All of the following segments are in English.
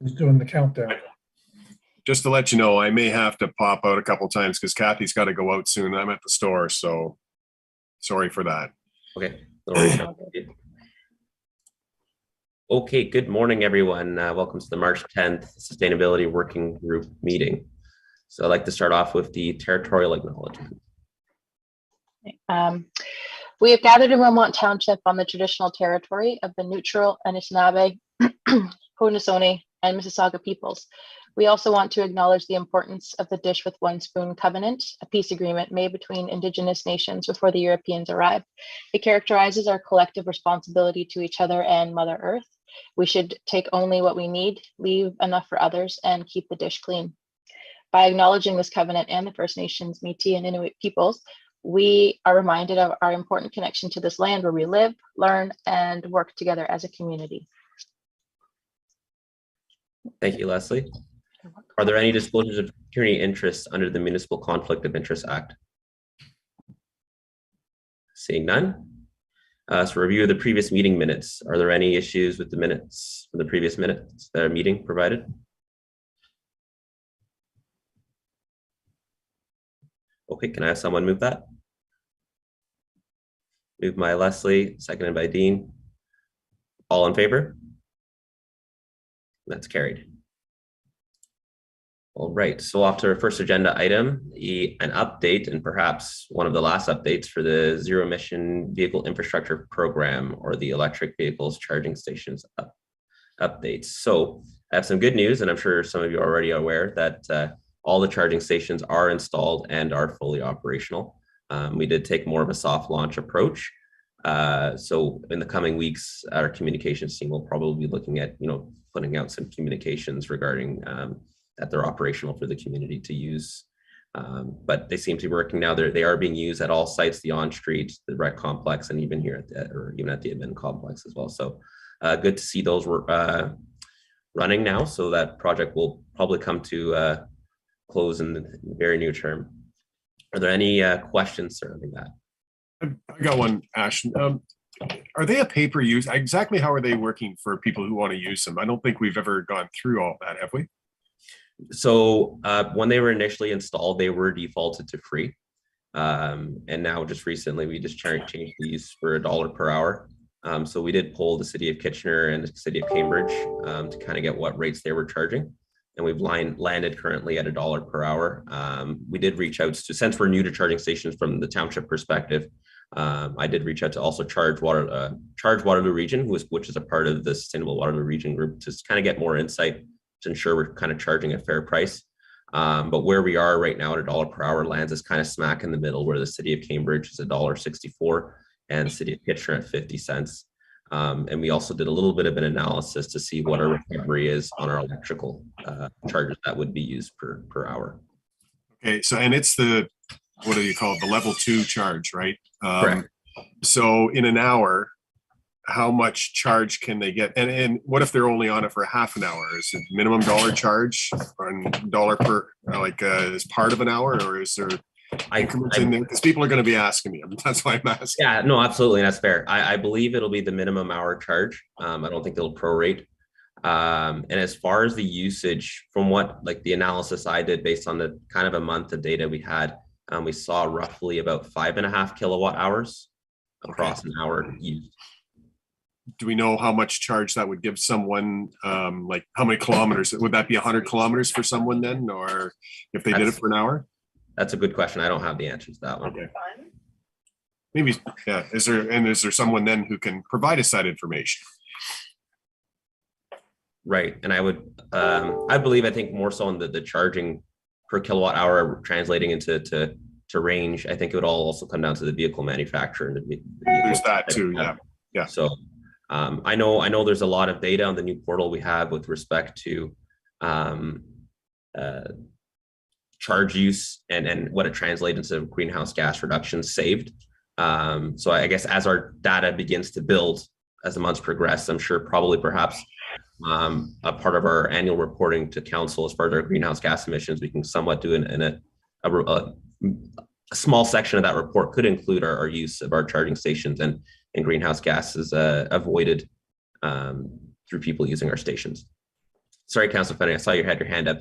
Who's doing the countdown? Just to let you know, I may have to pop out a couple times because Kathy's got to go out soon. I'm at the store, so sorry for that. Okay. Okay, good morning, everyone. Welcome to the March 10th Sustainability Working Group meeting. So I'd like to start off with the Territorial Acknowledgement. We have gathered in Wilmot Township on the traditional territory of the Neutral, Anishinaabe, Haudenosaunee, and Mississauga peoples. We also want to acknowledge the importance of the Dish with One Spoon Covenant, a peace agreement made between Indigenous nations before the Europeans arrived. It characterizes our collective responsibility to each other and Mother Earth. We should take only what we need, leave enough for others, and keep the dish clean. By acknowledging this covenant and the First Nations, Métis, and Inuit peoples, we are reminded of our important connection to this land where we live, learn, and work together as a community. Thank you, Leslie. Are there any disclosures of pecuniary interests under the Municipal Conflict of Interest Act? Seeing none. So review of the previous meeting minutes. Are there any issues with the minutes from the previous minutes that are meeting provided? Okay, can I have someone move that? Moved by Leslie, seconded by Dean. All in favor? That's carried. All right, so off to our first agenda item, an update and perhaps one of the last updates for the Zero Emission Vehicle Infrastructure Program, or the Electric Vehicles Charging Stations updates. So I have some good news, and I'm sure some of you are already aware that all the charging stations are installed and are fully operational. We did take more of a soft launch approach. So in the coming weeks, our communications team will probably be looking at, putting out some communications regarding that they're operational for the community to use. But they seem to be working now. They are being used at all sites, the on-street, the rec complex, and even here even at the admin complex as well. So good to see those running now. So that project will probably come to close in the very near term. Are there any questions surrounding that? I got one, Ash. Are they a pay-per use? Exactly how are they working for people who want to use them? I don't think we've ever gone through all that, have we? So when they were initially installed, they were defaulted to free. And now just recently, we just changed these for $1 per hour. So we did poll the city of Kitchener and the city of Cambridge to kind of get what rates they were charging. And we've landed currently at $1 per hour. We did reach out to, since we're new to charging stations from the township perspective, I did reach out to also Charge Waterloo Region, which is a part of the Sustainable Waterloo Region group, to kind of get more insight to ensure we're kind of charging a fair price. But where we are right now at $1 per hour lands is kind of smack in the middle, where the city of Cambridge is $1.64 and the city of Kitchener at 50 cents. And we also did a little bit of an analysis to see what our recovery is on our electrical charges that would be used per hour. Okay, so, and it's the, what do you call it? The level 2 charge, right? Correct. So in an hour, how much charge can they get? And what if they're only on it for half an hour? Is it minimum $1 charge or $1 per, as part of an hour, or is there increments in there? Because people are going to be asking me. That's why I'm asking. Yeah, no, absolutely. That's fair. I believe it'll be the minimum hour charge. I don't think they'll prorate. And as far as the usage, from what the analysis I did based on the kind of a month of data we had, we saw roughly about 5.5 kilowatt hours across an hour used. Do we know how much charge that would give someone? Like how many kilometers? Would that be 100 kilometers for someone then, or if they did it for an hour? That's a good question. I don't have the answers to that one. Okay. Maybe, yeah. Is there someone then who can provide us that information? Right, and I think more so on the charging per kilowatt hour translating into range. I think it would all also come down to the vehicle manufacturer and the vehicle. There's that too, yeah. So I know there's a lot of data on the new portal we have with respect to charge use and what it translates into greenhouse gas reductions saved. So I guess as our data begins to build as the months progress, I'm sure perhaps a part of our annual reporting to council as far as our greenhouse gas emissions, we can somewhat do in a small section of that report could include our use of our charging stations and greenhouse gases avoided through people using our stations. Sorry, Councilor Fenning, I saw you had your hand up.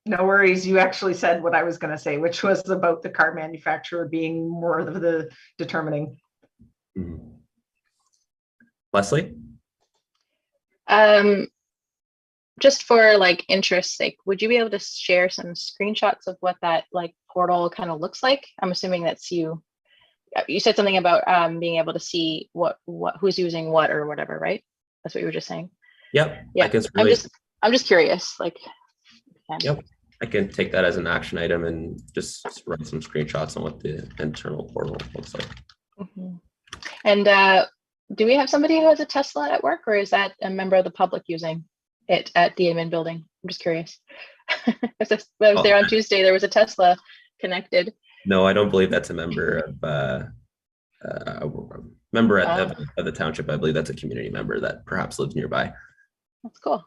No worries. You actually said what I was going to say, which was about the car manufacturer being more of the determining. Leslie? Just for like interest's sake, would you be able to share some screenshots of what that like portal kind of looks like? I'm assuming that's you. You said something about being able to see what who's using what or whatever, right? That's what you were just saying. Yep. Yeah. I'm just curious. Like. Yep. I can take that as an action item and just run some screenshots on what the internal portal looks like. Mm-hmm. And do we have somebody who has a Tesla at work, or is that a member of the public using it at the admin building? I'm just curious. I was there on Tuesday. There was a Tesla connected. No, I don't believe that's a member of of the township. I believe that's a community member that perhaps lives nearby. That's cool.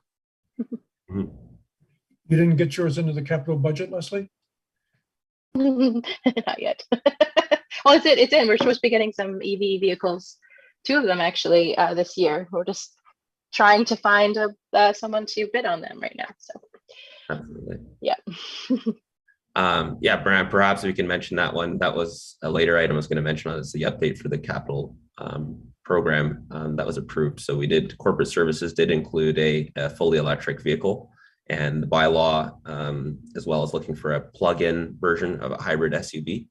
Mm-hmm. You didn't get yours into the capital budget, Leslie? Not yet. Well, it's in. We're supposed to be getting some EV vehicles, 2 of them actually this year. We're just trying to find someone to bid on them right now. So, absolutely. Yeah. Yeah, Brian, perhaps we can mention that one. That was a later item I was going to mention on. It's the update for the capital program that was approved. So corporate services did include a fully electric vehicle, and the bylaw, as well as looking for a plug-in version of a hybrid SUV.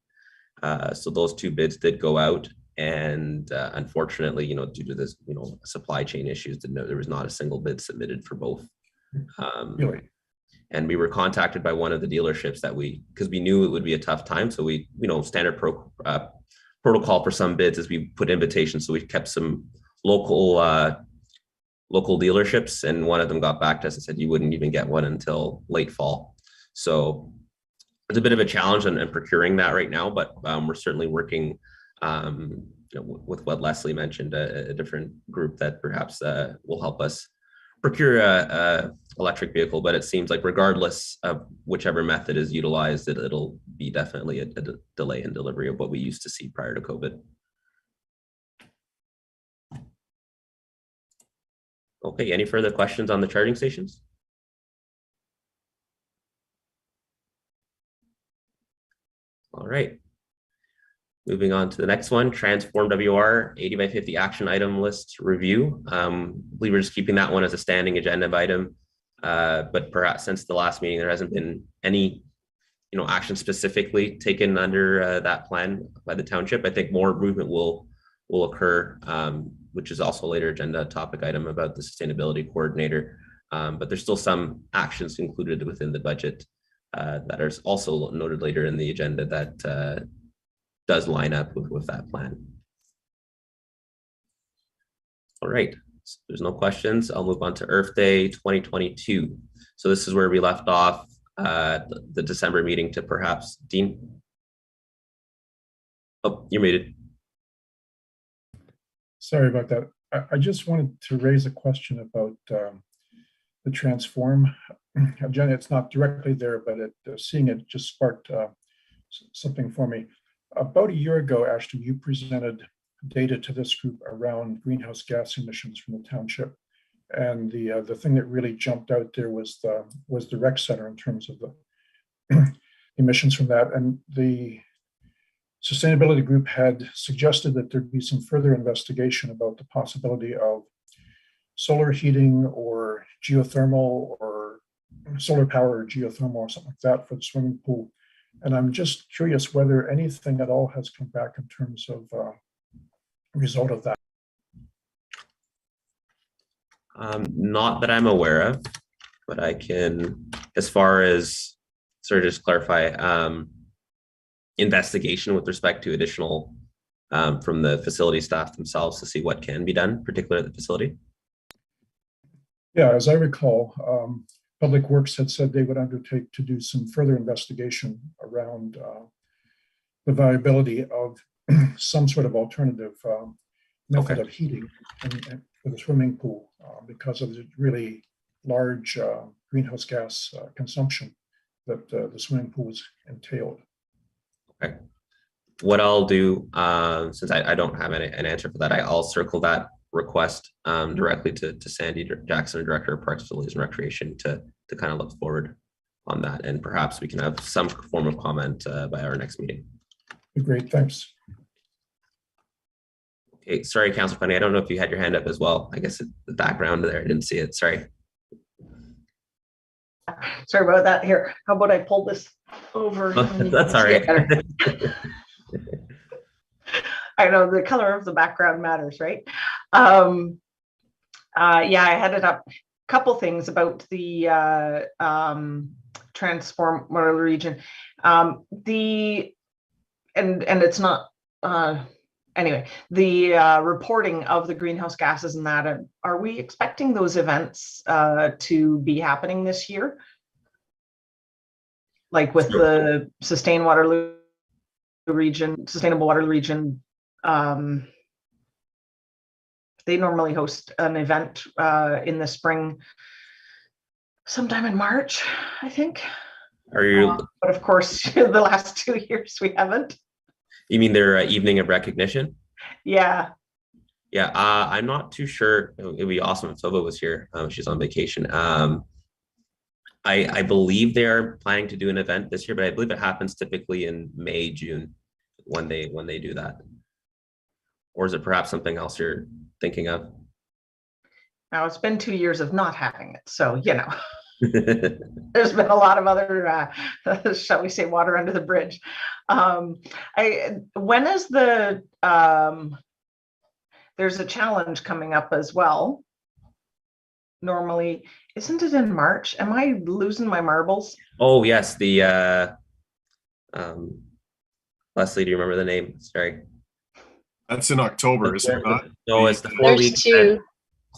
So those 2 bids did go out, and unfortunately, due to this, supply chain issues, there was not a single bid submitted for both. Really? And we were contacted by one of the dealerships because we knew it would be a tough time. So we, standard protocol for some bids is we put invitations. So we kept some local dealerships, and one of them got back to us and said you wouldn't even get one until late fall. So it's a bit of a challenge in procuring that right now, but we're certainly working with what Leslie mentioned, a different group that perhaps will help us procure a electric vehicle. But it seems like regardless of whichever method is utilized, it'll be definitely a delay in delivery of what we used to see prior to COVID. Okay, any further questions on the charging stations? All right. Moving on to the next one, Transform WR 80x50 action item list review. We were just keeping that one as a standing agenda item, but perhaps since the last meeting, there hasn't been any action specifically taken under that plan by the township. I think more movement will occur, which is also a later agenda topic item about the sustainability coordinator. But there's still some actions included within the budget that are also noted later in the agenda that does line up with that plan. All right, so there's no questions. I'll move on to Earth Day 2022. So this is where we left off the December meeting to perhaps Dean. Oh, you're muted. Sorry about that. I just wanted to raise a question about the Transform agenda. It's not directly there, but seeing it just sparked something for me. About a year ago, Ashton, you presented data to this group around greenhouse gas emissions from the township. And the thing that really jumped out there was the rec center in terms of the emissions from that. And the sustainability group had suggested that there'd be some further investigation about the possibility of solar heating or geothermal or solar power or geothermal or something like that for the swimming pool. And I'm just curious whether anything at all has come back in terms of result of that. Not that I'm aware of, but I can, as far as sort of just clarify, investigation with respect to additional from the facility staff themselves to see what can be done, particularly at the facility. Yeah, as I recall, Public Works had said they would undertake to do some further investigation around the viability of some sort of alternative method of heating for the swimming pool because of the really large greenhouse gas consumption that the swimming pools entailed. Okay. What I'll do, since I don't have an answer for that, I'll circle that request directly to Sandy Jackson, Director of Parks, Facilities and Recreation, to kind of look forward on that, and perhaps we can have some form of comment by our next meeting. Great, thanks. Okay, sorry, Councilor Funny, I don't know if you had your hand up as well. I guess the background there, I didn't see it. Sorry. Sorry about that. Here, how about I pull this over? That's all right. I know the color of the background matters, right? Yeah, I headed up a couple things about the transform water region. And it's not anyway, the reporting of the greenhouse gases and that, are we expecting those events to be happening this year? Like with the sustainable water region, they normally host an event in the spring, sometime in March, I think. Are you? But of course, the last 2 years we haven't. You mean their evening of recognition? Yeah. Yeah, I'm not too sure. It would be awesome if Tova was here. She's on vacation. I believe they are planning to do an event this year, but I believe it happens typically in May, June when they do that. Or is it perhaps something else you're thinking of? Now it's been 2 years of not having it, so you know. There's been a lot of other, shall we say, water under the bridge. When is the, there's a challenge coming up as well. Normally, isn't it in March? Am I losing my marbles? Oh yes, the Leslie, do you remember the name? Sorry. That's in October, is it not? No, it's the 4 week. Two.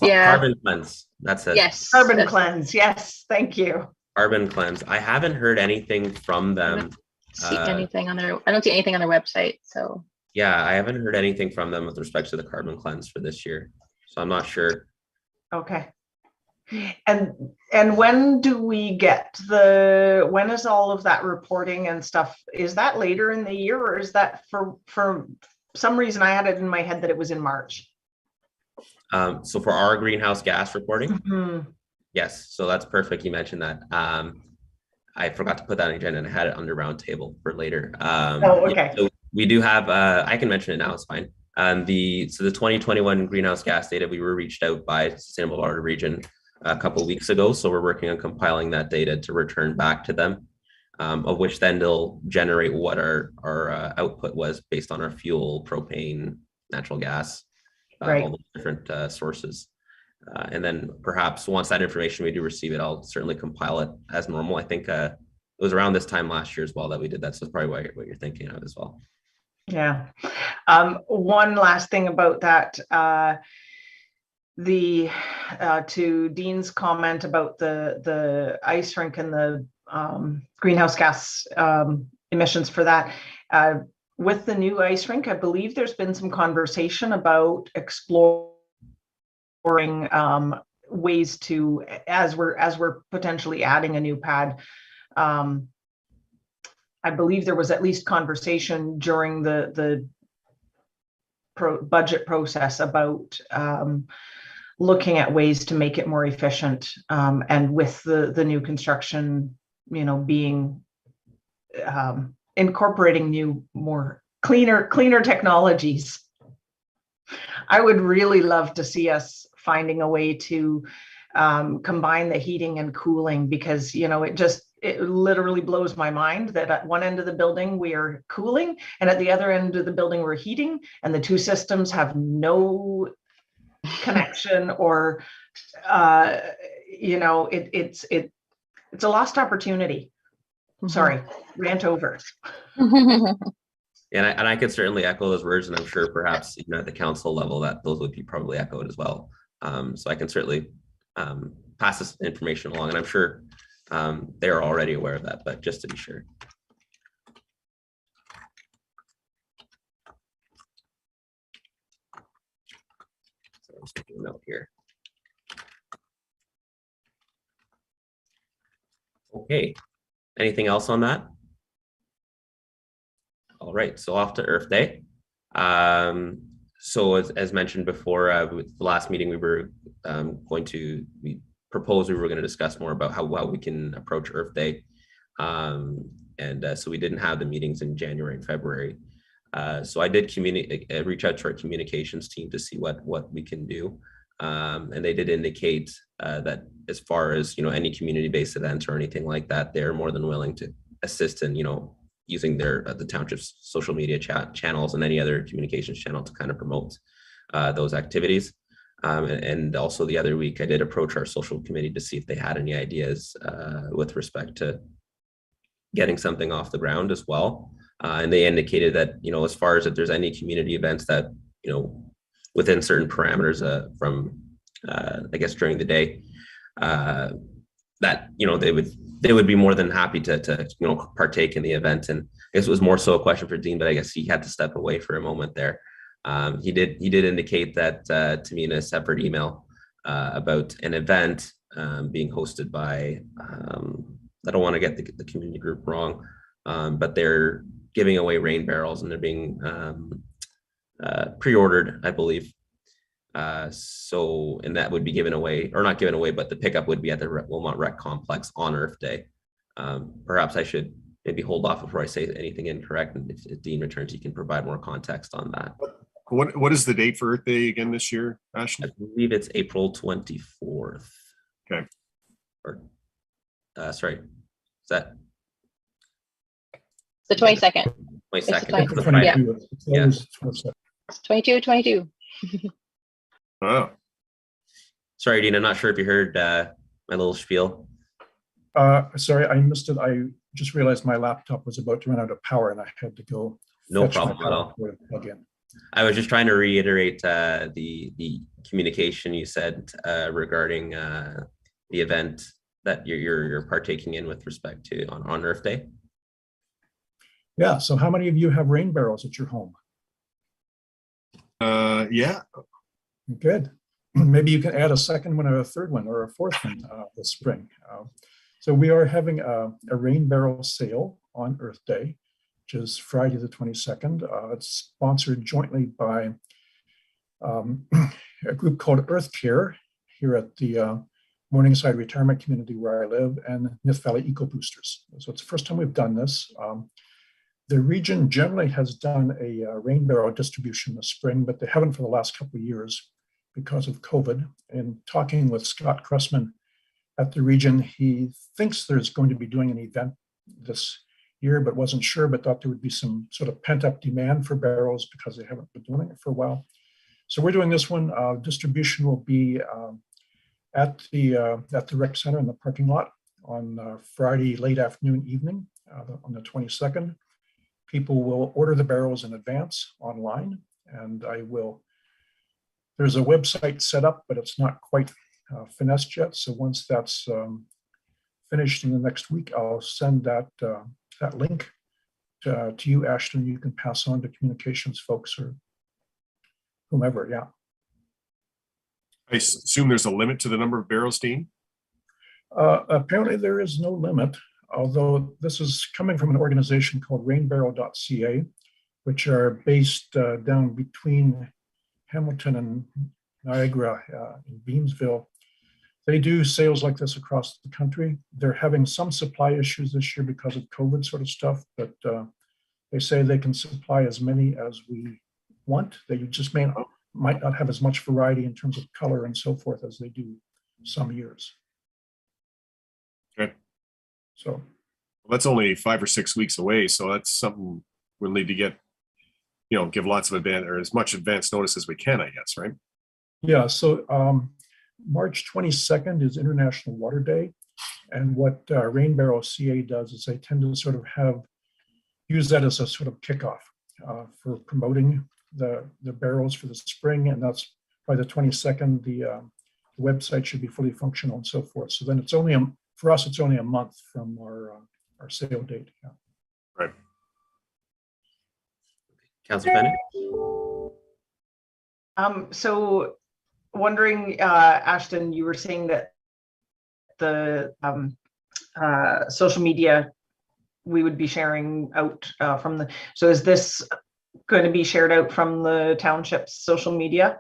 Yeah. Carbon cleanse. That's it. Yes. Carbon cleanse. Yes, thank you. Carbon cleanse. I haven't heard anything from them. See anything on their? I don't see anything on their website. So. Yeah, I haven't heard anything from them with respect to the carbon cleanse for this year, so I'm not sure. Okay. And when do we get when is all of that reporting and stuff? Is that later in the year, or is that for some reason I had it in my head that it was in March? So for our greenhouse gas reporting, Mm-hmm. yes. So that's perfect. You mentioned that. I forgot to put that on the agenda, and I had it under roundtable for later. Oh, okay. So we do have. I can mention it now. It's fine. The 2021 greenhouse gas data, we were reached out by Sustainable Water Region a couple of weeks ago. So we're working on compiling that data to return back to them, of which then they'll generate what our output was based on our fuel, propane, natural gas, Right. all the different sources. And then perhaps once that information we do receive it, I'll certainly compile it as normal. I think it was around this time last year as well that we did that. So it's probably what you're thinking of as well. Yeah. One last thing about that, to Dean's comment about the ice rink and the greenhouse gas emissions for that. With the new ice rink, I believe there's been some conversation about exploring ways to, as we're potentially adding a new pad. I believe there was at least conversation during the budget process about looking at ways to make it more efficient, and with the new construction, you know, being incorporating new, more cleaner technologies. I would really love to see us finding a way to combine the heating and cooling, because, you know, it literally blows my mind that at one end of the building we are cooling and at the other end of the building we're heating, and the two systems have no connection, or you know, it's a lost opportunity. Sorry, rant over. And I could certainly echo those words, and I'm sure perhaps even at the council level that those would be probably echoed as well. So I can certainly pass this information along, and I'm sure they're already aware of that, but just to be sure. So I'm just taking a note here. Okay, anything else on that? All right, so off to Earth Day. So as mentioned before, with the last meeting, we were we proposed we were going to discuss more about how well we can approach Earth Day. So we didn't have the meetings in January and February. So I did reach out to our communications team to see what we can do. And they did indicate that as far as, any community-based events or anything like that, they're more than willing to assist in, using the township's social media channels and any other communications channel to kind of promote those activities. And also the other week, I did approach our social committee to see if they had any ideas with respect to getting something off the ground as well. And they indicated that, as far as if there's any community events that, within certain parameters from, I guess, during the day, that, they would be more than happy to partake in the event. And I guess it was more so a question for Dean, but I guess he had to step away for a moment there. He did indicate that to me in a separate email about an event being hosted by, I don't want to get the community group wrong, but they're giving away rain barrels and they're being pre-ordered, I believe. And that would be given away, or not given away, but the pickup would be at the Wilmot Rec Complex on Earth Day. Perhaps I should maybe hold off before I say anything incorrect. And if Dean returns, he can provide more context on that. What is the date for Earth Day again this year, Ashton? I believe it's April 24th. Okay. Or, sorry, is that? The 22nd. 22nd. It's the 22. Yeah. It's 22. Oh, Sorry, Dean, I'm not sure if you heard my little spiel. Sorry, I missed it. I just realized my laptop was about to run out of power and I had to go. No fetch my problem at all. power cord plug in. I was just trying to reiterate the communication you said regarding the event that you're partaking in with respect to on Earth Day. Yeah. So how many of you have rain barrels at your home? yeah. Good. Maybe you can add a second one or a third one or a fourth one this spring. So we are having a rain barrel sale on Earth Day, which is Friday the 22nd. It's sponsored jointly by a group called Earth Care here at the Morningside Retirement Community where I live, and Nith Valley Eco Boosters. So it's the first time we've done this. The region generally has done a rain barrel distribution this spring, but they haven't for the last couple of years because of COVID. And talking with Scott Cressman at the region, he thinks there's going to be doing an event this year, but wasn't sure, but thought there would be some sort of pent-up demand for barrels because they haven't been doing it for a while. So we're doing this one. Distribution will be at the rec center in the parking lot on Friday late afternoon, evening on the 22nd. People will order the barrels in advance online, and there's a website set up, but it's not quite finessed yet. So once that's finished in the next week, I'll send that link to you, Ashton. You can pass on to communications folks or whomever. Yeah. I assume there's a limit to the number of barrels, Dean? Apparently there is no limit, although this is coming from an organization called rainbarrel.ca, which are based down between Hamilton and Niagara in Beamsville. They do sales like this across the country. They're having some supply issues this year because of COVID sort of stuff, but they say they can supply as many as we want. They just might not have as much variety in terms of color and so forth as they do some years. Okay. So well, that's only 5 or 6 weeks away. So that's something we'll need to get, give lots of advance or as much advance notice as we can, I guess, right? Yeah. So March 22nd is International Water Day. And what Rain Barrel CA does is they tend to sort of use that as a sort of kickoff for promoting the barrels for the spring. And that's by the 22nd, the website should be fully functional and so forth. So then for us, it's only a month from our sale date. Yeah. Right. Councilor Bennett? So wondering, Ashton, you were saying that the social media we would be sharing out from so is this going to be shared out from the township's social media?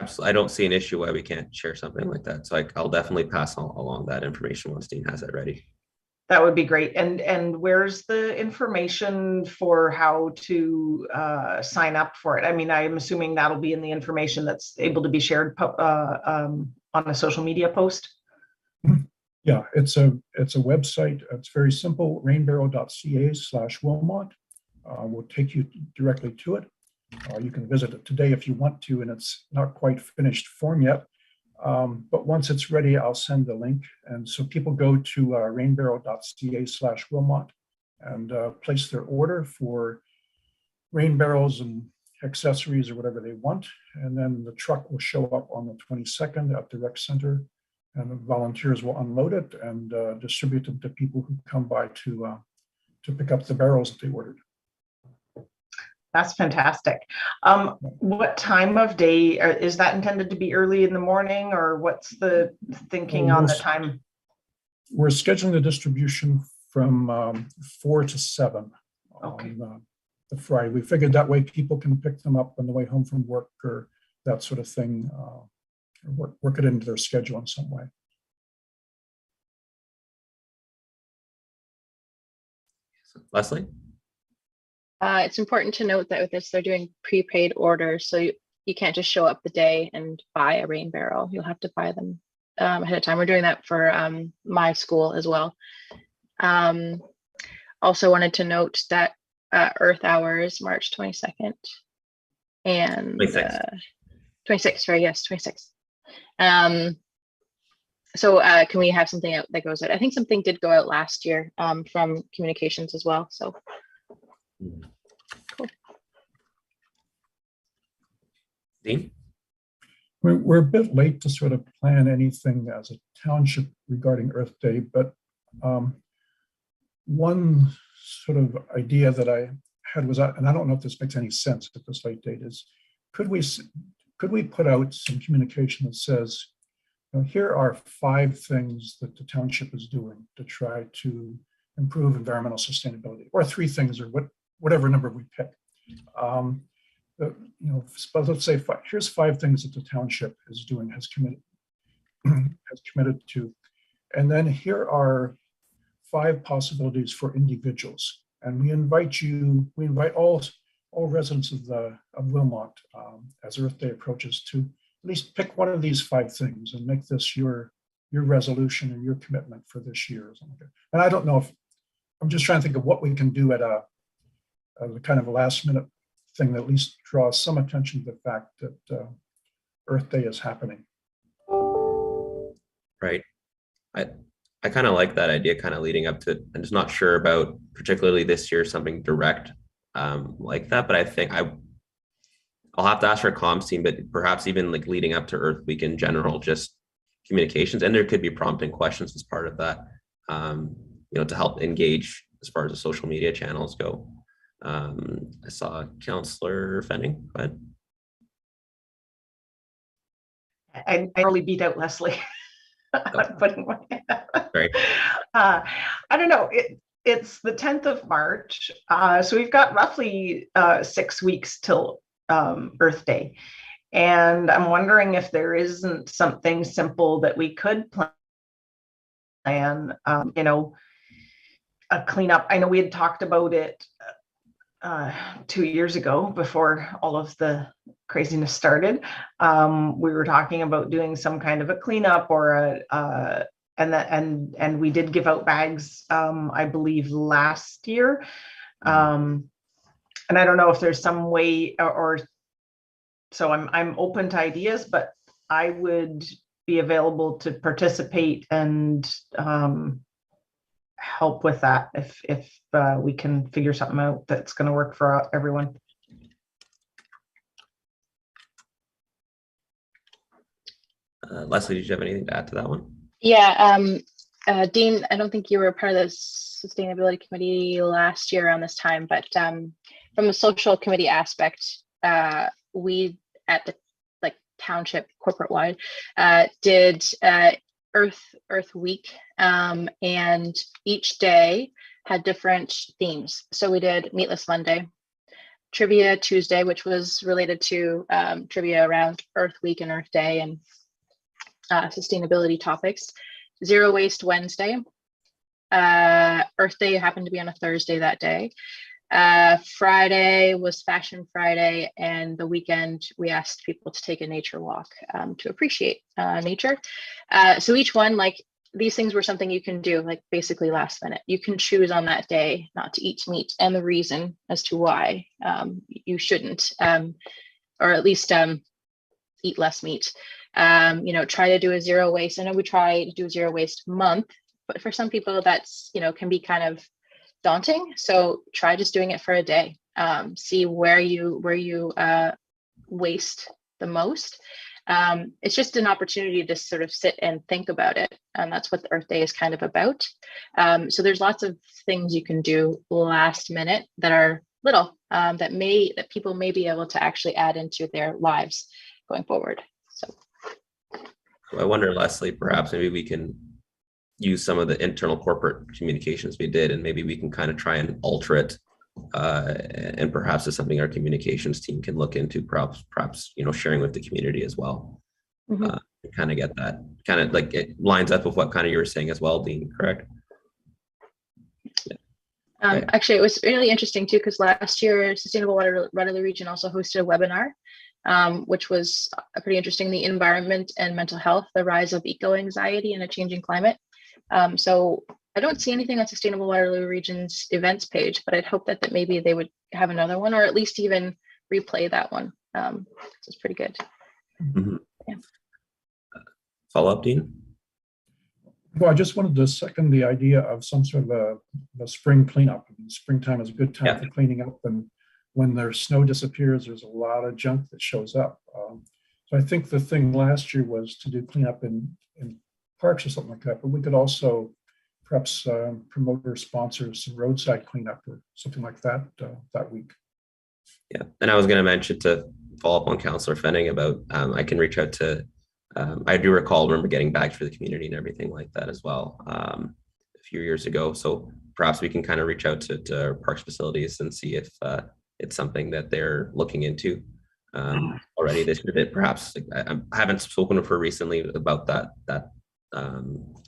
Absolutely. I don't see an issue why we can't share something like that. So I'll definitely pass along that information once Dean has it ready. That would be great. And where's the information for how to sign up for it? I mean, I'm assuming that'll be in the information that's able to be shared on a social media post. Yeah, it's a website. It's very simple, rainbarrel.ca/Wilmot. Will take you directly to it. You can visit it today if you want to, and it's not quite finished form yet. But once it's ready, I'll send the link. And so people go to rainbarrel.ca/Wilmot and place their order for rain barrels and accessories or whatever they want. And then the truck will show up on the 22nd at the rec center, and the volunteers will unload it and distribute them to people who come by to pick up the barrels that they ordered. That's fantastic. What time of day is that intended to be? Early in the morning, or what's the thinking on the time? We're scheduling the distribution from 4 to 7 Okay. on the Friday. We figured that way people can pick them up on the way home from work or that sort of thing, work it into their schedule in some way. Leslie? It's important to note that with this, they're doing prepaid orders. So you can't just show up the day and buy a rain barrel. You'll have to buy them ahead of time. We're doing that for my school as well. Also wanted to note that Earth Hour is March 22nd and 26th, sorry, yes, 26th. So can we have something out that goes out? I think something did go out last year from communications as well. So cool. Dean? We're a bit late to sort of plan anything as a township regarding Earth Day, but one sort of idea that I had was, and I don't know if this makes any sense at this late date, is could we put out some communication that says, you know, here are 5 things that the township is doing to try to improve environmental sustainability, or 3 things, or whatever number we pick. You know, let's say here's 5 things that the township is doing, has committed to, and then here are 5 possibilities for individuals, and we invite all residents of Wilmot as Earth Day approaches to at least pick one of these 5 things and make this your resolution or your commitment for this year or something like that. And I don't know if I'm just trying to think of what we can do at a kind of a last minute thing that at least draws some attention to the fact that Earth Day is happening. Right. I kind of like that idea, kind of leading up to it. I'm just not sure about particularly this year, something direct like that, but I think I'll have to ask our comms team, but perhaps even like leading up to Earth Week in general, just communications, and there could be prompting questions as part of that, you know, to help engage as far as the social media channels go. I saw Councillor Fenning, but I really beat out Leslie. Right. I don't know. It's the 10th of March, so we've got roughly 6 weeks till Earth Day, and I'm wondering if there isn't something simple that we could plan. You know, a cleanup. I know we had talked about it 2 years ago before all of the craziness started. We were talking about doing some kind of a cleanup or and we did give out bags, I believe last year. And I don't know if there's some way or so I'm open to ideas, but I would be available to participate and help with that if we can figure something out that's going to work for everyone. Leslie, did you have anything to add to that one? Yeah, Dean, I don't think you were a part of the sustainability committee last year around this time, but from a social committee aspect, we at the township corporate wide did Earth Week, and each day had different themes. So we did Meatless Monday, Trivia Tuesday, which was related to trivia around Earth Week and Earth Day and sustainability topics. Zero Waste Wednesday. Earth Day happened to be on a Thursday that day. Friday was Fashion Friday, and the weekend we asked people to take a nature walk to appreciate nature. So each one, like, these things were something you can do, like, basically last minute. You can choose on that day not to eat meat, and the reason as to why you shouldn't, or at least eat less meat. You know, try to do a zero waste. I know we try to do a zero waste month, but for some people that's, you know, can be kind of daunting. So try just doing it for a day. See where you waste the most. It's just an opportunity to sort of sit and think about it. And that's what the Earth Day is kind of about. So there's lots of things you can do last minute that are little, that people may be able to actually add into their lives going forward. So I wonder, Leslie, perhaps maybe we can use some of the internal corporate communications we did, and maybe we can kind of try and alter it. And perhaps it's something our communications team can look into, perhaps, you know, sharing with the community as well. Kind of get that, kind of like it lines up with what kind of you were saying as well, Dean, correct? Yeah. Actually, it was really interesting too, because last year Sustainable Waterloo Region also hosted a webinar, which was pretty interesting. The environment and mental health, the rise of eco-anxiety in a changing climate. So I don't see anything on Sustainable Waterloo Region's events page, but I'd hope that maybe they would have another one, or at least even replay that one. It's pretty good. Yeah. Follow up, Dean? Well, I just wanted to second the idea of some sort of a spring cleanup. I mean, springtime is a good time for cleaning up, and when there's snow disappears, there's a lot of junk that shows up. So I think the thing last year was to do cleanup in parks or something like that, but we could also perhaps promote or sponsor some roadside cleanup or something like that that week. Yeah, and I was going to mention, to follow up on Councillor Fenning about, I can reach out to, I do remember getting bags for the community and everything like that as well a few years ago. So perhaps we can kind of reach out to our parks facilities and see if it's something that they're looking into already this year. That perhaps, like, I haven't spoken with her recently about that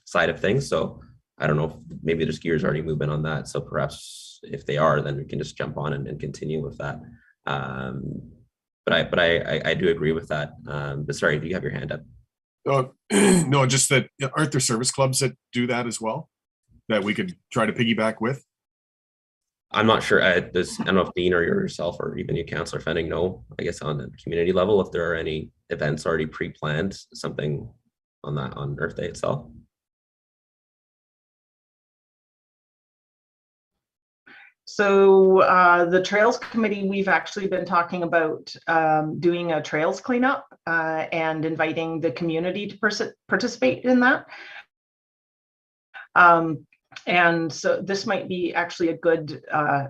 side of things. So I don't know if maybe there's gears already moving on that. So perhaps if they are, then we can just jump on and continue with that. But I do agree with that. But sorry, do you have your hand up? No, just that, aren't there service clubs that do that as well, that we could try to piggyback with? I'm not sure. I don't know if Dean or yourself or even you, Councillor Fenning, know, I guess, on the community level, if there are any events already pre-planned, something on Earth Day itself. So the Trails Committee, we've actually been talking about doing a trails cleanup and inviting the community to participate in that. And so this might be actually a good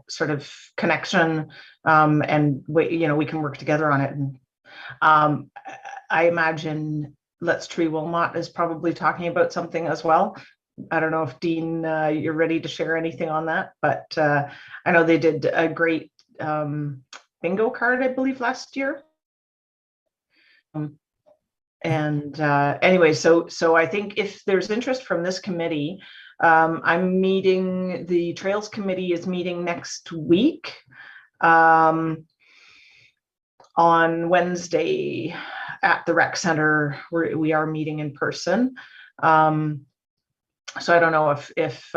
sort of connection, and we can work together on it. And I imagine Let's Tree Wilmot is probably talking about something as well. I don't know if Dean, you're ready to share anything on that, but I know they did a great bingo card, I believe, last year. Anyway, so I think if there's interest from this committee, I'm meeting, the Trails Committee is meeting next week on Wednesday at the rec center, where we are meeting in person. So I don't know if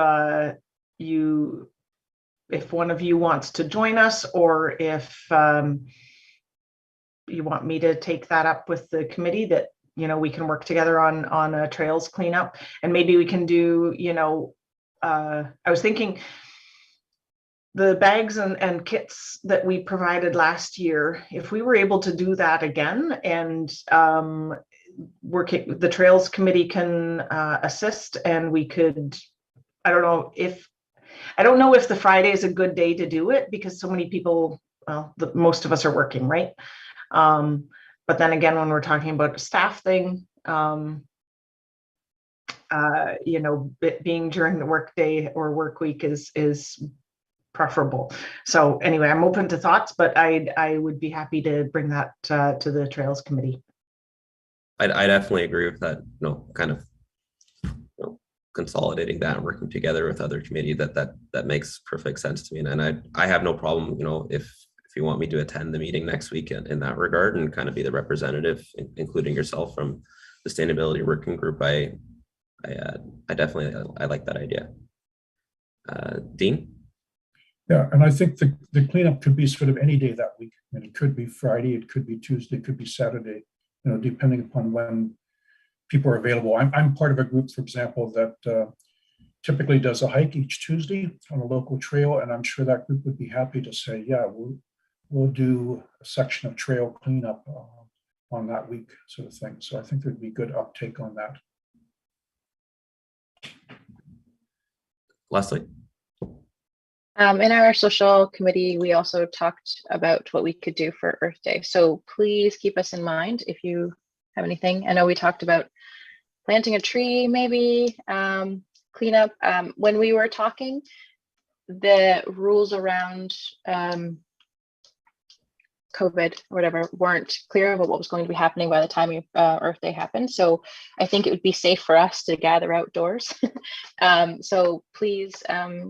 one of you wants to join us, or if you want me to take that up with the committee, that we can work together on a trails cleanup, and maybe we can do, I was thinking the bags and kits that we provided last year, if we were able to do that again, and the Trails Committee can assist, and we could, I don't know if the Friday is a good day to do it, because so many people, well, most of us are working, right? But then again, when we're talking about a staff thing, being during the work day or work week is preferable. So anyway, I'm open to thoughts, but I would be happy to bring that to the Trails Committee. I definitely agree with that. Kind of consolidating that and working together with other committee, that makes perfect sense to me. And I have no problem, if you want me to attend the meeting next week in that regard and kind of be the representative, including yourself from the Sustainability Working Group. I definitely like that idea. Dean? Yeah, and I think the cleanup could be sort of any day that week. I mean, it could be Friday, it could be Tuesday, it could be Saturday, depending upon when people are available. I'm part of a group, for example, that typically does a hike each Tuesday on a local trail, and I'm sure that group would be happy to say, yeah, we'll do a section of trail cleanup on that week, sort of thing. So I think there'd be good uptake on that. Leslie? In our social committee, we also talked about what we could do for Earth Day. So please keep us in mind if you have anything. I know we talked about planting a tree, maybe cleanup. When we were talking, the rules around COVID or whatever weren't clear about what was going to be happening by the time Earth Day happened. So I think it would be safe for us to gather outdoors. So please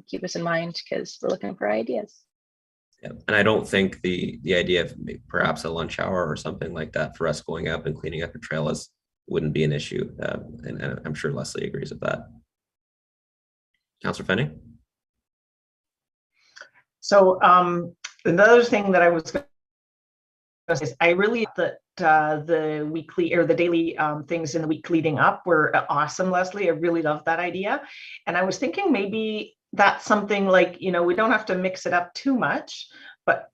keep us in mind because we're looking for ideas. Yeah, and I don't think the idea of perhaps a lunch hour or something like that for us going up and cleaning up a trail wouldn't be an issue. And I'm sure Leslie agrees with that. Councillor Fenning? So another thing that I was going to say is I really thought that the weekly or the daily things in the week leading up were awesome, Leslie. I really love that idea. And I was thinking maybe that's something like, we don't have to mix it up too much, but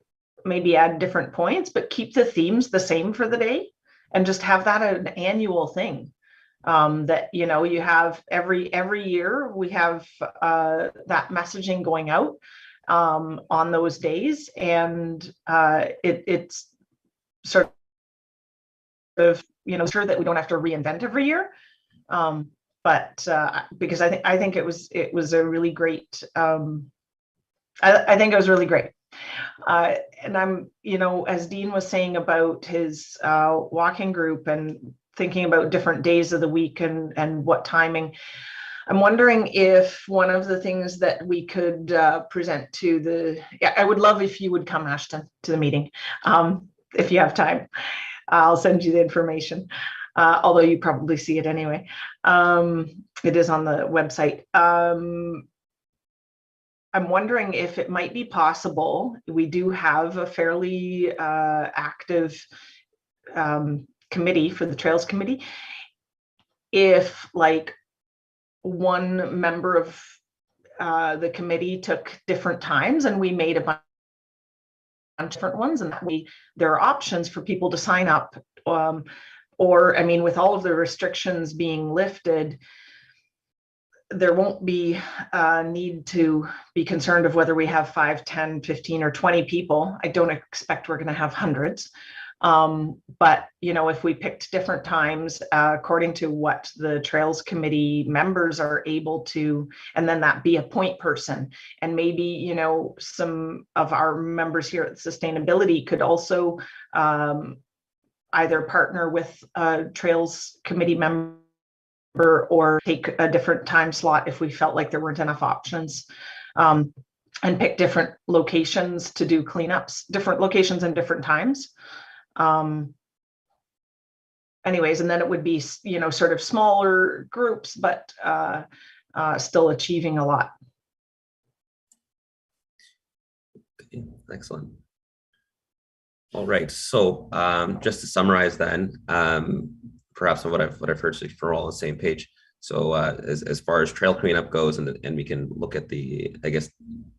maybe add different points, but keep the themes the same for the day and just have that an annual thing. That you have every year we have that messaging going out on those days, and it's sort of sure that we don't have to reinvent every year, but because I think it was a really great I think it was really great. And I'm as Dean was saying about his walking group and thinking about different days of the week and what timing, I'm wondering if one of the things that we could present to I would love if you would come, Ashton, to the meeting. If you have time, I'll send you the information, although you probably see it anyway. It is on the website. I'm wondering if it might be possible. We do have a fairly active committee for the Trails Committee. If like one member of the committee took different times and we made a bunch of different ones, and that way there are options for people to sign up. Or, I mean, with all of the restrictions being lifted, there won't be a need to be concerned of whether we have 5, 10, 15, or 20 people. I don't expect we're going to have hundreds. But, if we picked different times according to what the Trails Committee members are able to, and then that be a point person. And maybe, some of our members here at Sustainability could also either partner with a Trails Committee member or take a different time slot if we felt like there weren't enough options, and pick different locations to do cleanups, different locations and different times. Anyways, and then it would be, sort of smaller groups, but still achieving a lot. Excellent. All right. So just to summarize then, perhaps what I've heard, so we're all on the same page. So as far as trail cleanup goes, and we can look at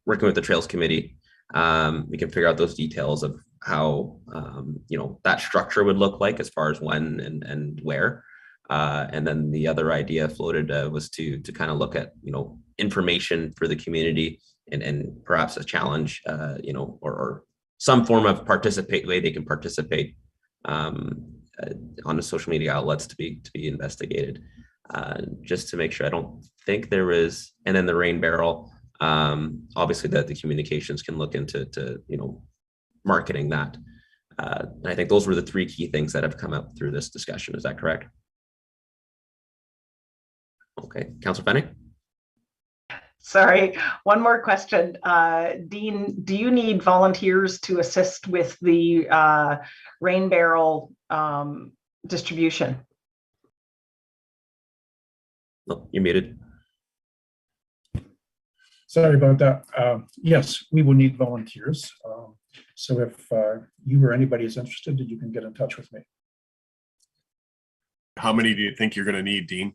working with the Trails Committee, we can figure out those details of how that structure would look like as far as when and where. And then the other idea floated was to kind of look at information for the community and perhaps a challenge, or some form of way they can participate on the social media outlets to be investigated, just to make sure. I don't think there is. And then the rain barrel, Obviously, that the communications can look into marketing that. And I think those were the three key things that have come up through this discussion. Is that correct? Okay, Councillor Fenning? Sorry, one more question. Dean, do you need volunteers to assist with the rain barrel distribution? No, you're muted. Sorry about that. Yes, we will need volunteers. So if you or anybody is interested, you can get in touch with me. How many do you think you're going to need, Dean?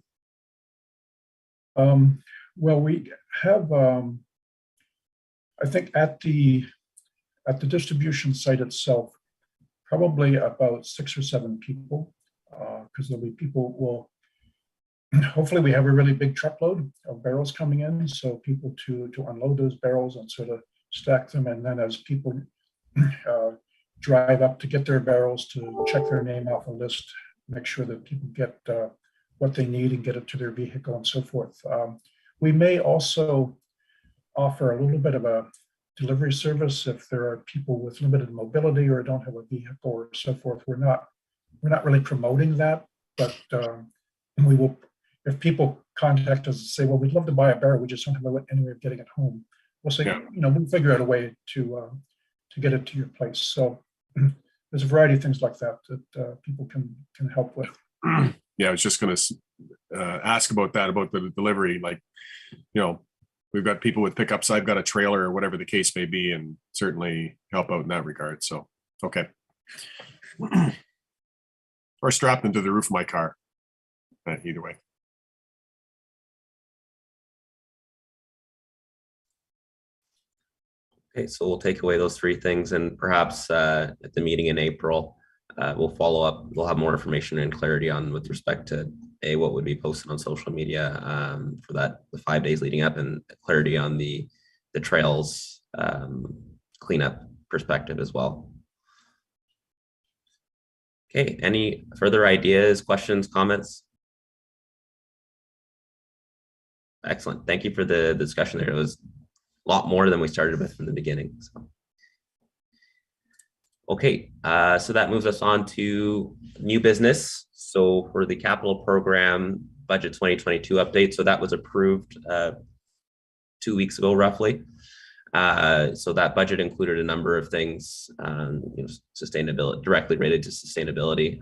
Well, we have, I think at the distribution site itself, probably about 6 or 7 people, because there'll be people will, hopefully we have a really big truckload of barrels coming in, so people to unload those barrels and sort of stack them, and then as people drive up to get their barrels, to check their name off a list, make sure that people get what they need and get it to their vehicle and so forth. We may also offer a little bit of a delivery service if there are people with limited mobility or don't have a vehicle or so forth. We're not really promoting that, but we will, if people contact us and say, well, we'd love to buy a barrel, we just don't have any way of getting it home. We'll say, we'll figure out a way to get it to your place. So there's a variety of things like that that people can help with. Yeah, I was just going to ask about that, about the delivery. Like, we've got people with pickups. I've got a trailer or whatever the case may be, and certainly help out in that regard. So, okay. Or strapped into the roof of my car. Either way. Okay, so we'll take away those three things, and perhaps at the meeting in April, we'll follow up. We'll have more information and clarity on with respect to what would be posted on social media for the 5 days leading up, and clarity on the trails cleanup perspective as well. Okay, any further ideas, questions, comments? Excellent. Thank you for the discussion there. It was a lot more than we started with from the beginning. So. Okay, so that moves us on to new business. So for the capital program budget 2022 update, so that was approved 2 weeks ago, roughly. So that budget included a number of things, sustainability, directly related to sustainability.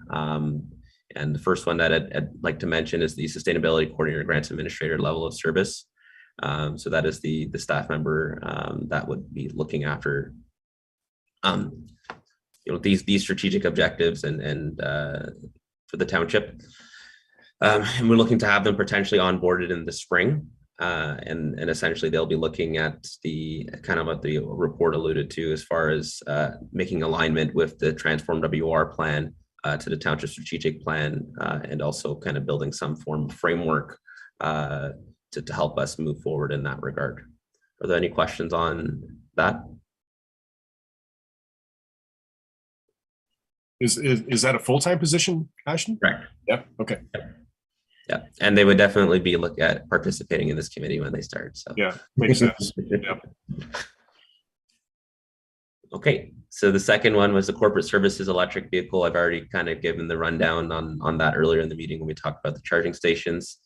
And the first one that I'd like to mention is the Sustainability Coordinator Grants Administrator level of service. So that is the staff member that would be looking after these strategic objectives and for the township. And we're looking to have them potentially onboarded in the spring. And essentially they'll be looking at the kind of what the report alluded to as far as making alignment with the Transform WR plan to the township strategic plan, and also kind of building some form of framework to help us move forward in that regard. Are there any questions on that? Is that a full-time position, Ashton? Correct. Yeah. Okay. Yeah, and they would definitely be participating in this committee when they start. So yeah, makes sense. Yeah. Okay, so the second one was the corporate services electric vehicle. I've already kind of given the rundown on that earlier in the meeting when we talked about the charging stations.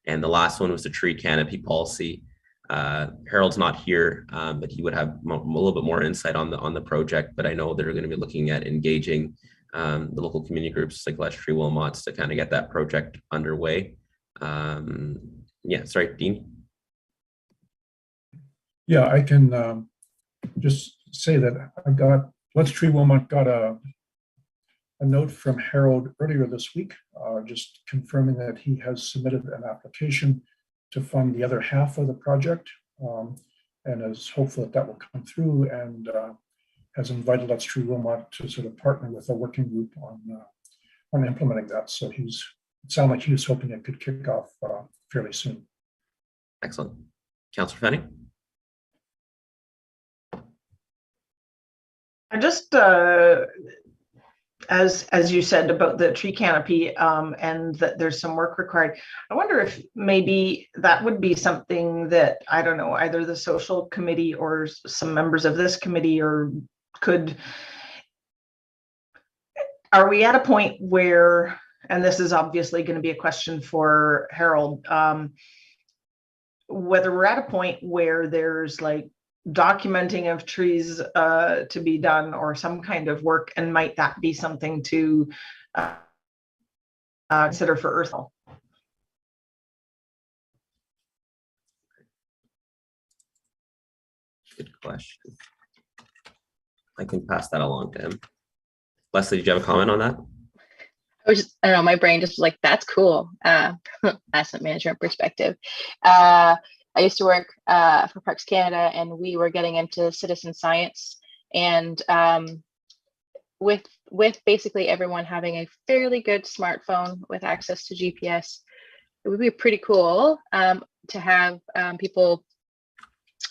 And the last one was the tree canopy policy. Harold's not here, but he would have a little bit more insight on the project. But I know they're going to be looking at engaging the local community groups like Les Tree Wilmots to kind of get that project underway. Yeah, sorry, Dean. Yeah, I can just say that Les Tree Wilmot got a note from Harold earlier this week, just confirming that he has submitted an application to fund the other half of the project, and is hopeful that will come through, and has invited Les Tree Wilmot to sort of partner with a working group on implementing that. So it sounded like he was hoping it could kick off fairly soon. Excellent. Councillor Fenning? I just as you said about the tree canopy, and that there's some work required. I wonder if maybe that would be something that, I don't know, either the social committee or some members of this committee are we at a point where, and this is obviously going to be a question for Harold, whether we're at a point where there's like documenting of trees to be done or some kind of work, and might that be something to consider for Earthal? Good question. I can pass that along to him. Leslie, did you have a comment on that? I don't know, my brain just was like, that's cool. Asset management perspective. I used to work for Parks Canada, and we were getting into citizen science, and with basically everyone having a fairly good smartphone with access to GPS, it would be pretty cool to have people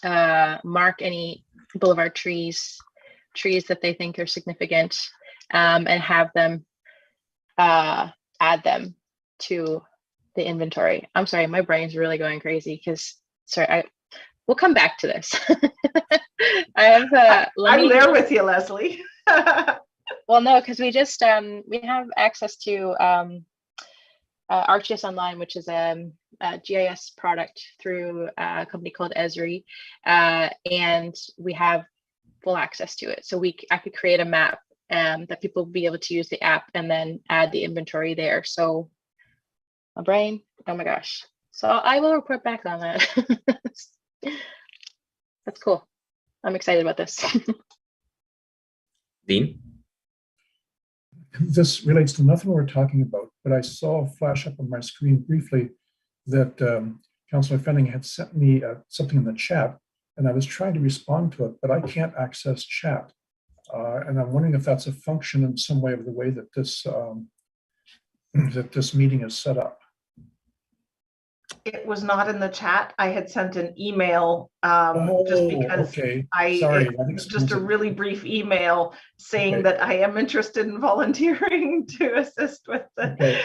mark any boulevard trees that they think are significant, and have them add them to the inventory. I'm sorry, my brain's really going crazy because, sorry, we'll come back to this. I have I'm there with you, Leslie. Well, no, because we just we have access to ArcGIS Online, which is a GIS product through a company called Esri, and we have full access to it. So I could create a map that people will be able to use the app and then add the inventory there. So my brain, oh my gosh. So I will report back on that. That's cool. I'm excited about this. Dean? This relates to nothing we're talking about, but I saw a flash up on my screen briefly that Councillor Fenning had sent me something in the chat, and I was trying to respond to it, but I can't access chat. And I'm wondering if that's a function in some way of the way that this that this meeting is set up. It was not in the chat. I had sent an email just because okay. Sorry, just a really brief email saying that I am interested in volunteering to assist with the,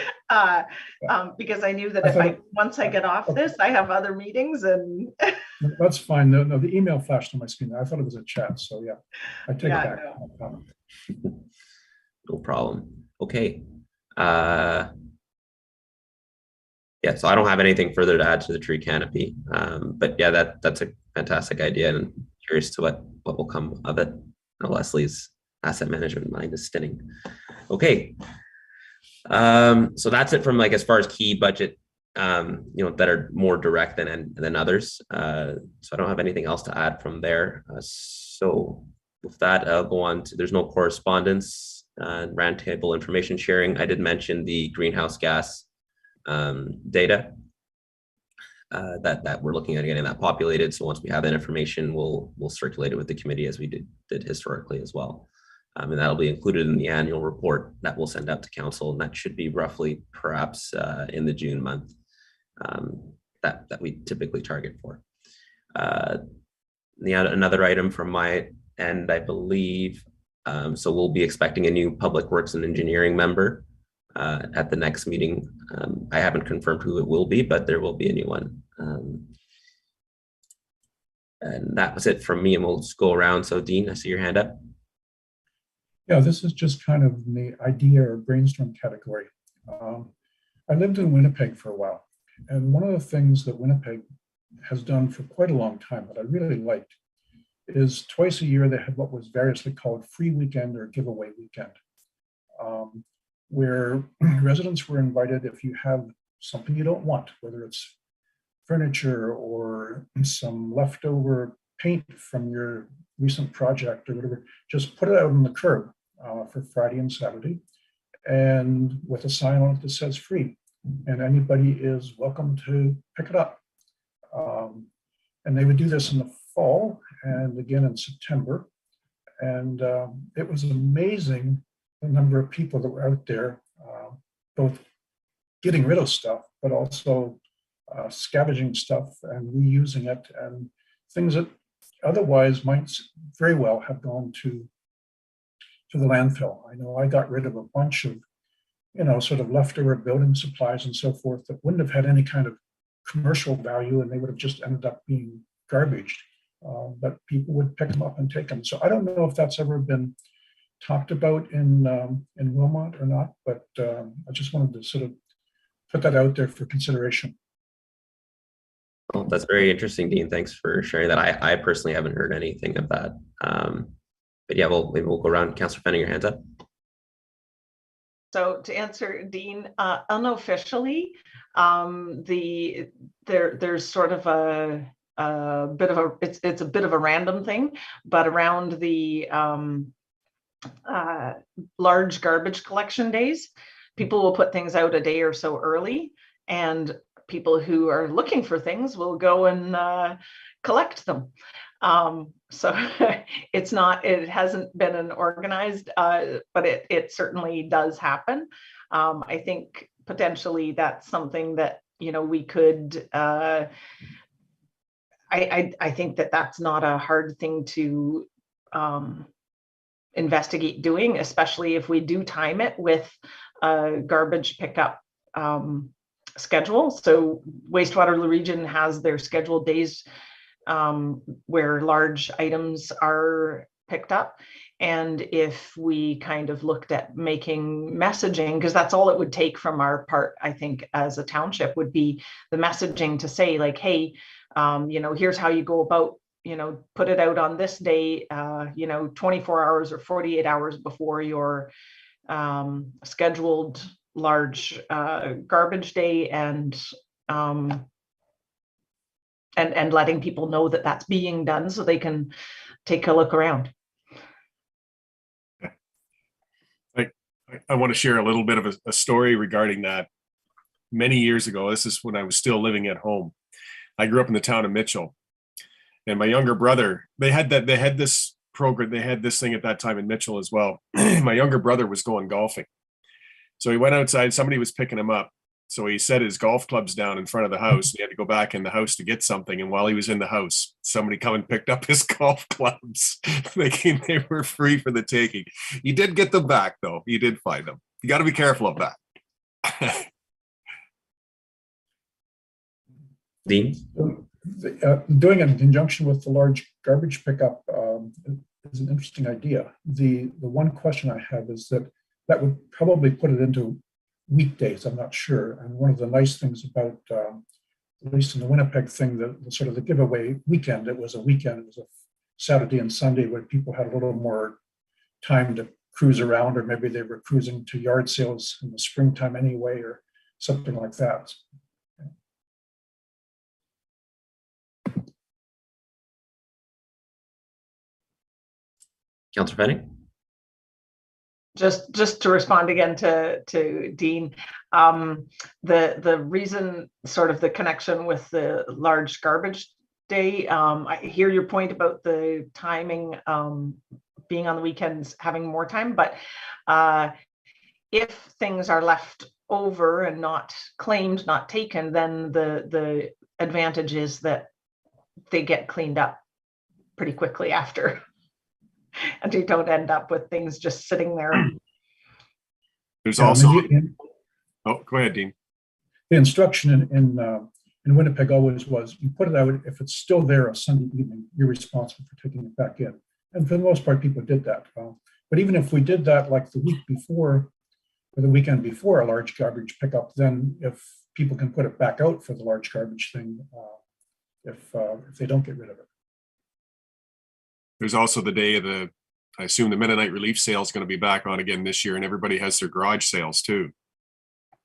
because I knew that once I get off this, I have other meetings and. That's fine. No, the email flashed on my screen. I thought it was a chat. So yeah, I take it back. No problem. Okay. Yeah, so I don't have anything further to add to the tree canopy, but yeah, that's a fantastic idea, and I'm curious to what will come of it. Leslie's asset management mind is spinning. Okay, so that's it from like as far as key budget, that are more direct than others. So I don't have anything else to add from there. So with that, I'll go on to, there's no correspondence, roundtable information sharing. I did mention the greenhouse gas data that we're looking at getting that populated. So once we have that information, we'll circulate it with the committee as we did historically as well. And that'll be included in the annual report that we'll send out to council, and that should be roughly perhaps in the June month that we typically target for. Another item from my end, I believe, so we'll be expecting a new Public Works and Engineering member at the next meeting. I haven't confirmed who it will be, but there will be a new one. And that was it from me, and we'll just go around. So Dean, I see your hand up. Yeah, this is just kind of the idea or brainstorm category. I lived in Winnipeg for a while, and one of the things that Winnipeg has done for quite a long time that I really liked is twice a year they had what was variously called free weekend or giveaway weekend, where residents were invited. If you have something you don't want, whether it's furniture or some leftover paint from your recent project or whatever, just put it out on the curb for Friday and Saturday, and with a sign on it that says free, and anybody is welcome to pick it up. And they would do this in the fall and again in September. And it was amazing the number of people that were out there, both getting rid of stuff, but also scavenging stuff and reusing it, and things that otherwise might very well have gone to to the landfill. I know I got rid of a bunch of, sort of leftover building supplies and so forth that wouldn't have had any kind of commercial value, and they would have just ended up being garbaged. But people would pick them up and take them. So I don't know if that's ever been talked about in Wilmot or not, but I just wanted to sort of put that out there for consideration. Well, that's very interesting, Dean. Thanks for sharing that. I personally haven't heard anything of that. But yeah, maybe we'll go around. Councillor Fenning, your hands up. So to answer Dean, unofficially, there's sort of a bit of it's a bit of a random thing, but around the large garbage collection days, people will put things out a day or so early, and people who are looking for things will go and collect them. So it hasn't been an organized, but it certainly does happen. I think potentially that's something that, we could, I think that's not a hard thing to investigate doing, especially if we do time it with a garbage pickup schedule. So Wastewater Region has their scheduled days where large items are picked up. And if we kind of looked at making messaging, because that's all it would take from our part, I think, as a township, would be the messaging to say like, hey, here's how you go about, put it out on this day, 24 hours or 48 hours before your scheduled large garbage day, and letting people know that that's being done so they can take a look around. I want to share a little bit of a story regarding that. Many years ago, this is when I was still living at home. I grew up in the town of Mitchell, and my younger brother, they had this program, they had this thing at that time in Mitchell as well. My younger brother was going golfing. So he went outside, somebody was picking him up. So he set his golf clubs down in front of the house. He had to go back in the house to get something. And while he was in the house, somebody come and picked up his golf clubs, thinking they were free for the taking. He did get them back, though. He did find them. You got to be careful of that. Dean? Doing it in conjunction with the large garbage pickup is an interesting idea. The one question I have is that would probably put it into weekdays, I'm not sure. And one of the nice things about, at least in the Winnipeg thing, the sort of the giveaway weekend, it was a weekend, it was a Saturday and Sunday where people had a little more time to cruise around, or maybe they were cruising to yard sales in the springtime anyway, or something like that. Councillor Fenning? Just to respond again to Dean, the reason, sort of the connection with the large garbage day, I hear your point about the timing, being on the weekends, having more time, but if things are left over and not claimed, not taken, then the advantage is that they get cleaned up pretty quickly after. And you don't end up with things just sitting there. There's also, oh, go ahead, Dean. The instruction in Winnipeg always was, you put it out, if it's still there on Sunday evening, you're responsible for taking it back in. And for the most part, people did that. But even if we did that like the week before, or the weekend before a large garbage pickup, then if people can put it back out for the large garbage thing, if they don't get rid of it. There's also the day of I assume the Mennonite Relief Sale is going to be back on again this year, and everybody has their garage sales too.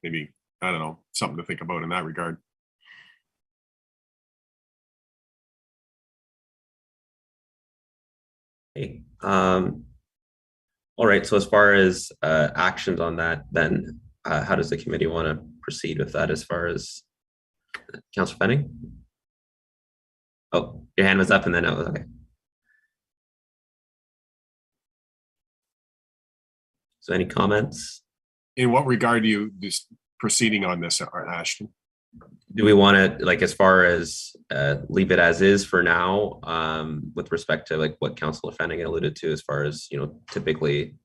Maybe, I don't know, something to think about in that regard. Okay. All right. So as far as actions on that, then how does the committee want to proceed with that as far as Councillor Fenning? Oh, your hand was up and then it was okay. So any comments? In what regard do you just proceeding on this, Ashton? Do we want to, like, as far as leave it as is for now, with respect to like what Councillor Fanning alluded to, as far as, typically,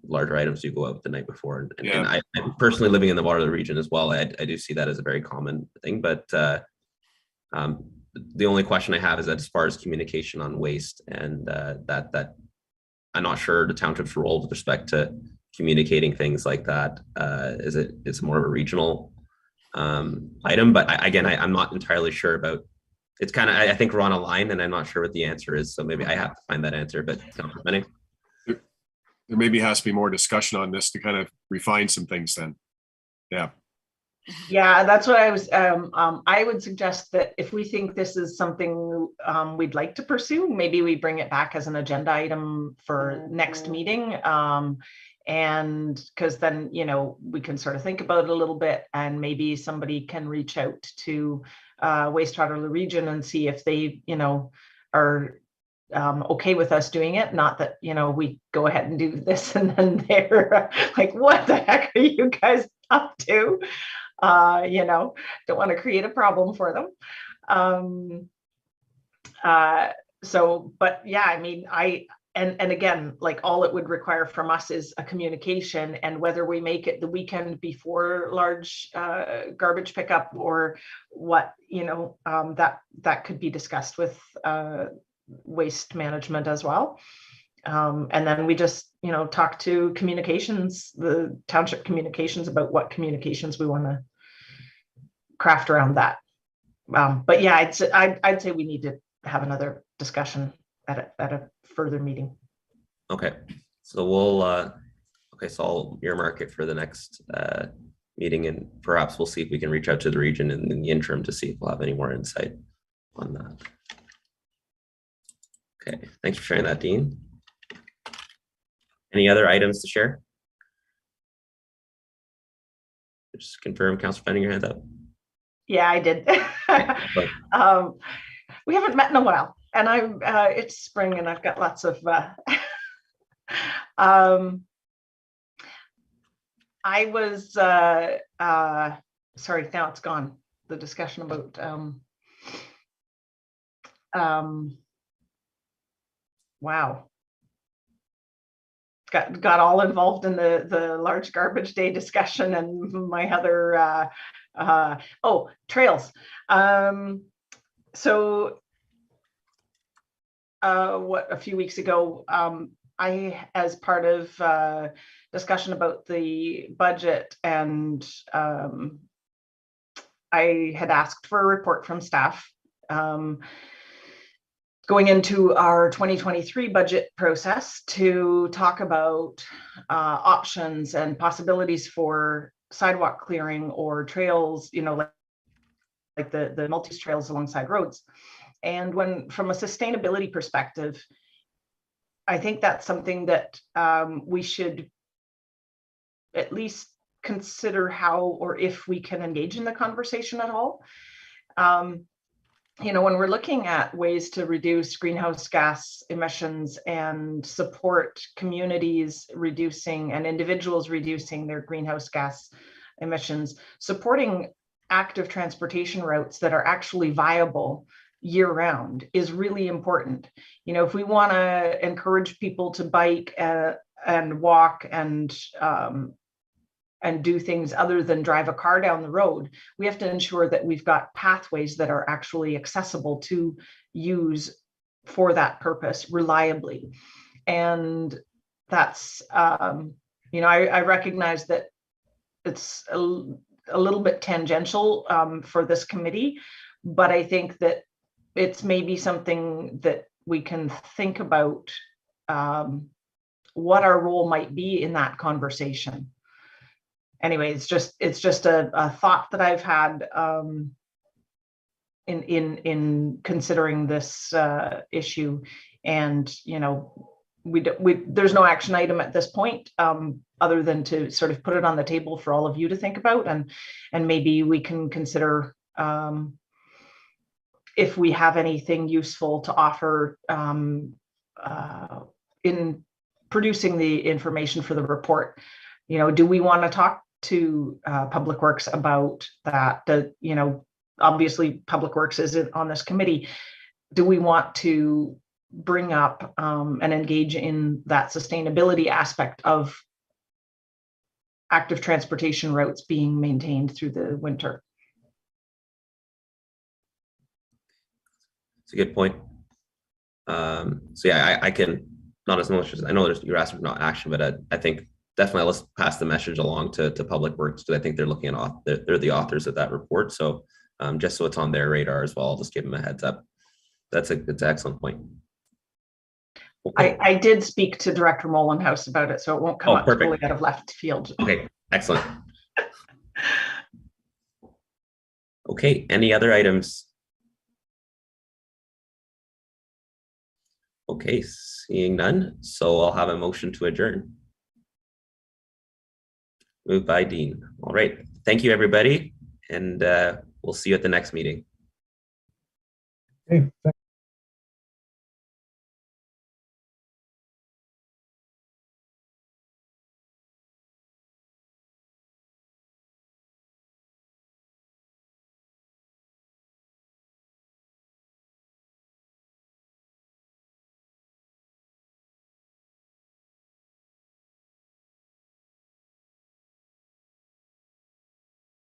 larger items do go out the night before. And Yeah. I'm personally living in the Waterloo region as well. I do see that as a very common thing. But the only question I have is that as far as communication on waste, and that I'm not sure the township's role with respect to communicating things like that. It's more of a regional item, but I'm not entirely sure about. It's kind of, I think we're on a line, and I'm not sure what the answer is, so maybe I have to find that answer. But There maybe has to be more discussion on this to kind of refine some things then. Yeah. Yeah, that's what I was, I would suggest that if we think this is something we'd like to pursue, maybe we bring it back as an agenda item for next meeting. And because then, we can sort of think about it a little bit, and maybe somebody can reach out to Wastewater region and see if they, are okay with us doing it. Not that, we go ahead and do this and then they're like, what the heck are you guys up to? Don't want to create a problem for them. But yeah, I mean, and again, like, all it would require from us is a communication, and whether we make it the weekend before large garbage pickup or what, that could be discussed with waste management as well. And then we just, talk to communications, the township communications, about what communications we want to craft around that. But yeah, I'd say we need to have another discussion at a further meeting. Okay, so we'll so I'll earmark it for the next meeting, and perhaps we'll see if we can reach out to the region in the interim to see if we'll have any more insight on that. Okay, thanks for sharing that, Dean. Any other items to share? Just confirm, Councillor Fanning, your hand up. Yeah, I did. We haven't met in a while, and it's spring, and I've got lots of. I was sorry, now it's gone. The discussion about wow. Got all involved in the large garbage day discussion and my other trails. So a few weeks ago, I, as part of discussion about the budget, and I had asked for a report from staff going into our 2023 budget process to talk about options and possibilities for sidewalk clearing or trails, like the multi-use trails alongside roads. And from a sustainability perspective, I think that's something that we should at least consider how or if we can engage in the conversation at all. When we're looking at ways to reduce greenhouse gas emissions and support communities reducing and individuals reducing their greenhouse gas emissions, supporting active transportation routes that are actually viable year round is really important. If we want to encourage people to bike and walk and do things other than drive a car down the road, we have to ensure that we've got pathways that are actually accessible to use for that purpose reliably. And that's, I recognize that it's a little bit tangential for this committee, but I think that it's maybe something that we can think about what our role might be in that conversation. Anyway, it's just a thought that I've had in considering this issue, and there's no action item at this point other than to sort of put it on the table for all of you to think about, and maybe we can consider if we have anything useful to offer in producing the information for the report. Do we want to talk to Public Works about that? obviously Public Works is on this committee. Do we want to bring up and engage in that sustainability aspect of active transportation routes being maintained through the winter? It's a good point. So yeah, I can, not as much as I know you're asking for not action, but I think definitely let's pass the message along to Public Works, because I think they're looking at, they're the authors of that report. So just so it's on their radar as well, I'll just give them a heads up. It's an excellent point. Okay. I did speak to Director Molenhouse about it, so it won't come up totally out of left field. Okay, excellent. Okay, any other items? Okay, seeing none, so I'll have a motion to adjourn. Moved by Dean. All right, thank you, everybody, and we'll see you at the next meeting. Okay, thanks.